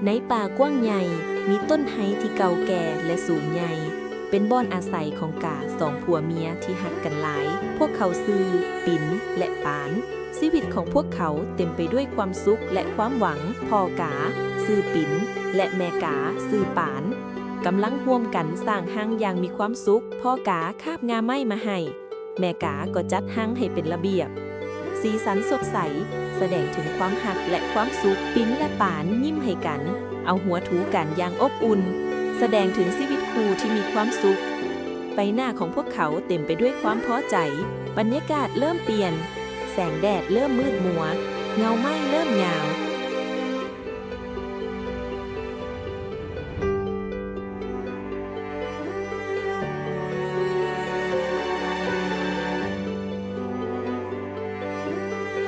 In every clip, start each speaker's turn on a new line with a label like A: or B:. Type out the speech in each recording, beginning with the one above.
A: ในป่ากว้างใหญ่มีต้นไม้ที่เก่าแก่และสูงใหญ่เป็นบ่อนอาศัยของกาสองผัวเมียที่หักกันหลายพวกเขาซื่อปิ่นและปานชีวิตของพวกเขาเต็มไปด้วยความสุขและความหวังพ่อกาซื่อปิ่นและแม่กาซื่อปานกำลังร่วมกันสร้างห้างอย่างมีความสุขพ่อกาคาบงาไม้มาให้แม่กาก็จัดห้างให้เป็นระเบียบสีสันสดใสแสดงถึงความหักและความสุขปิ่นและปานยิ้มให้กันเอาหัวถูกันอย่างอบอุ่นแสดงถึงชีวิตคู่ที่มีความสุขใบหน้าของพวกเขาเต็มไปด้วยความพอใจบรรยากาศเริ่มเปลี่ยนแสงแดดเริ่มมืดมัวเงาไม้เริ่มยาว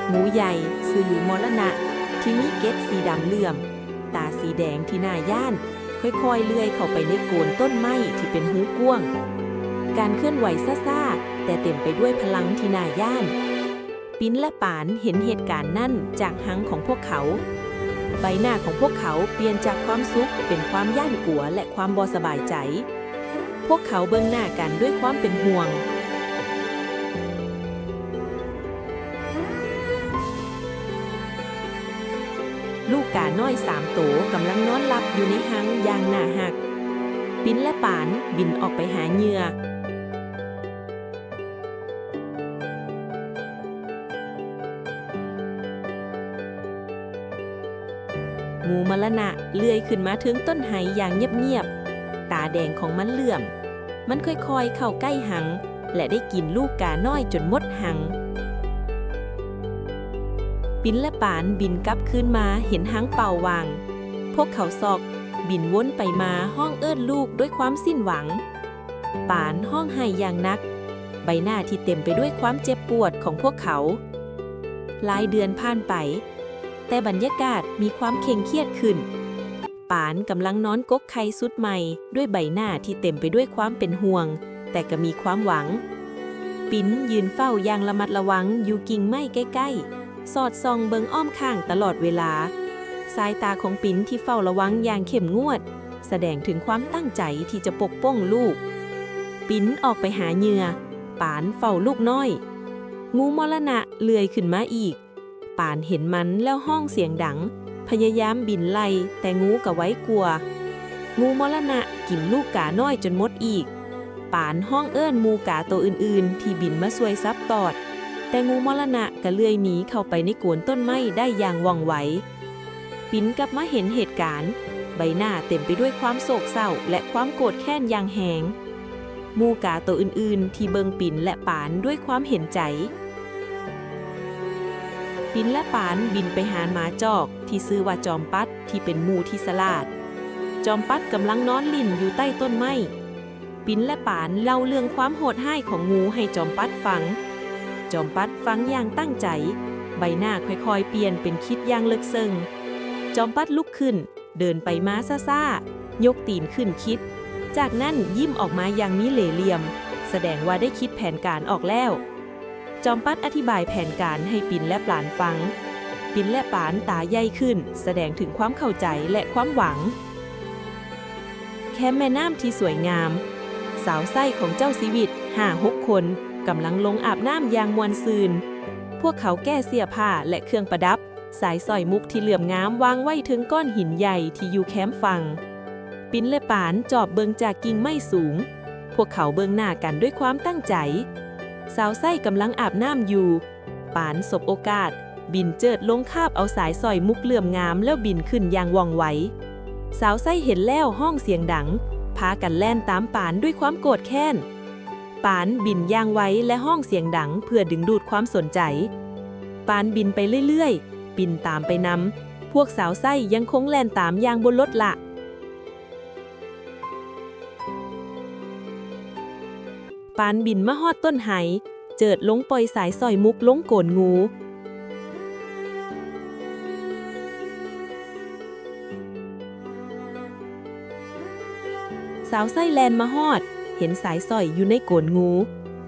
A: หมูใหญ่สื่อมรณะที่มีเกล็ดสีดำเหลื่อมตาสีแดงที่น่าย่านค่อยๆเลื่อยเข้าไปในโคนต้นไม้ที่เป็นหูกว้างการเคลื่อนไหวซ่าๆแต่เต็มไปด้วยพลังที่น่าย่านปิ้นและปานเห็นเหตุการณ์นั่นจากหางของพวกเขาใบหน้าของพวกเขาเปลี่ยนจากความสุขเป็นความย่านกลัวและความบ่สบายใจพวกเขาเบิ่งหน้ากันด้วยความเป็นห่วงลูกกาน้อย3 ตัวกำลังนอนหลับอยู่ในหังอย่างน่าหักปิ้นและปานบินออกไปหาเหยื่องูมรณะเลื้อยขึ้นมาถึงต้นไม้อย่างเงียบๆตาแดงของมันเหลื่อมมันค่อยๆเข้าใกล้หังและได้กินลูกกาน้อยจนหมดหังปิ้นและปานบินกลับคืนมาเห็นหางเป่าวางพวกเขาซอกบินวนไปมาห้องเอิ้นลูกด้วยความสิ้นหวังปานห้องไห้อย่างนักใบหน้าที่เต็มไปด้วยความเจ็บปวดของพวกเขาหลายเดือนผ่านไปแต่บรรยากาศมีความเคร่งเครียดขึ้นปานกำลังนอนกกไข่สุดใหม่ด้วยใบหน้าที่เต็มไปด้วยความเป็นห่วงแต่ก็มีความหวังปิ้นยืนเฝ้าอย่างระมัดระวังอยู่กิ่งไม้ใกล้ๆสอดส่องเบิงอ้อมข้างตลอดเวลาสายตาของปิ้นที่เฝ้าระวังอย่างเข้มงวดแสดงถึงความตั้งใจที่จะปกป้องลูกปิ้นออกไปหาเหยื่อปานเฝ้าลูกน้อยงูมรณะเลื้อยขึ้นมาอีกปานเห็นมันแล้วห้องเสียงดังพยายามบินไล่แต่งูก็ไว้กลัวงูมรณะกินลูกกาน้อยจนหมดอีกปานห้องเอิ้นหมูกาตัวอื่นๆที่บินมาช่วยซับตอดแต่งูมรณะก็เลื้อยหนีเข้าไปในโคนต้นไม้ได้อย่างว่องไวปิ้นกลับมาเห็นเหตุการณ์ใบหน้าเต็มไปด้วยความโศกเศร้าและความโกรธแค้นอย่างแหงหมูกาตัวอื่นๆที่เบิงปิ้นและปานด้วยความเห็นใจปิ้นและปานบินไปหาหมาจอกที่ชื่อว่าจอมปัดที่เป็นหมูที่ฉลาดจอมปัดกำลังนอนลิ่นอยู่ใต้ต้นไม้ปิ้นและปานเล่าเรื่องความโหดร้ายของงูให้จอมปัดฟังจอมปัดฟังอย่างตั้งใจใบหน้าค่อยๆเปลี่ยนเป็นคิดอย่างลึกซึ้งจอมปัดลุกขึ้นเดินไปมาซ่าๆยกตีนขึ้นคิดจากนั้นยิ้มออกมาอย่างมีเหล่ห์เหลี่ยมแสดงว่าได้คิดแผนการออกแล้วจอมปัดอธิบายแผนการให้ปิ่นและปานฟังปิ่นและปานตาใหญ่ขึ้นแสดงถึงความเข้าใจและความหวังแคมป์แม่น้ำที่สวยงามสาวไส้ของเจ้าชีวิต5-6 คนกำลังลงอาบน้ำอย่างมวลซืนพวกเขาแก้เสื้อผ้าและเครื่องประดับสายสร้อยมุกที่เหลื่อมงามวางไว้ถึงก้อนหินใหญ่ที่อยู่แคมป์ฝั่งปิ่นและปานจอบเบิงจากกิ่งไม้สูงพวกเขาเบิงหน้ากันด้วยความตั้งใจสาวไส้กำลังอาบน้ำอยู่ปานสบโอกาสบินเจิดลงคาบเอาสายสร้อยมุกเหลื่อมงามแล้วบินขึ้นอย่างว่องไวสาวไส้เห็นแล้วห้องเสียงดังพากันแล่นตามปานด้วยความโกรธแค้นปานบินย่างไว้และห้องเสียงดังเพื่อดึงดูดความสนใจปานบินไปเรื่อยๆบินตามไปนำพวกสาวไส้ยังคงแล่นตามอย่างบนรถละปานบินมาฮอดต้นไห้เจิดลงปล่อยสายสร้อยมุกลงโกนงูสาวไส้แลนมาฮอดเห็นสายสร้อยอยู่ในโกนงู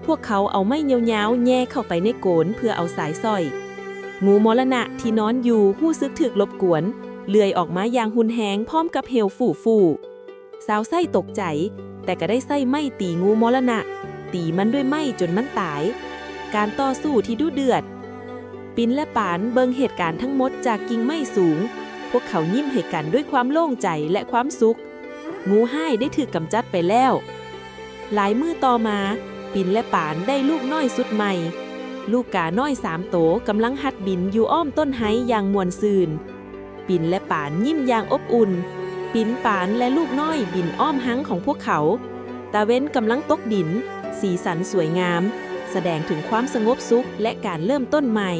A: พวกเขาเอาไม้ยาวๆแย่เข้าไปในโกนเพื่อเอาสายสร้อยงูมรณะที่นอนอยู่หู้สึกถึกรบกวน เลื่อยออกมาอย่างหุนแหงพร้อมกับเหี่ยวฟู่สาวไส้ตกใจแต่ก็ได้ไส้ไม่ตีงูมรณะตีมันด้วยไม้จนมันตายการต่อสู้ที่ดุเดือดปินและปานเบิงเหตุการณ์ทั้งหมดจากกิ่งไม้สูงพวกเขายิ้มให้กันด้วยความโล่งใจและความสุขงูห้ายได้ถูกกำจัดไปแล้วหลายมื้อต่อมาปินและปานได้ลูกน้อยสุดใหม่ลูกกาน้อย3 โตกำลังหัดบินอยู่อ้อมต้นไห้อย่างม่วนซื่นปินและปานยิ้มอย่างอบอุ่นปินปานและลูกน้อยบินอ้อมหังของพวกเขาตาเว้นกำลังตกดินสีสันสวยงามแสดงถึงความสงบสุขและการเริ่มต้นใหม่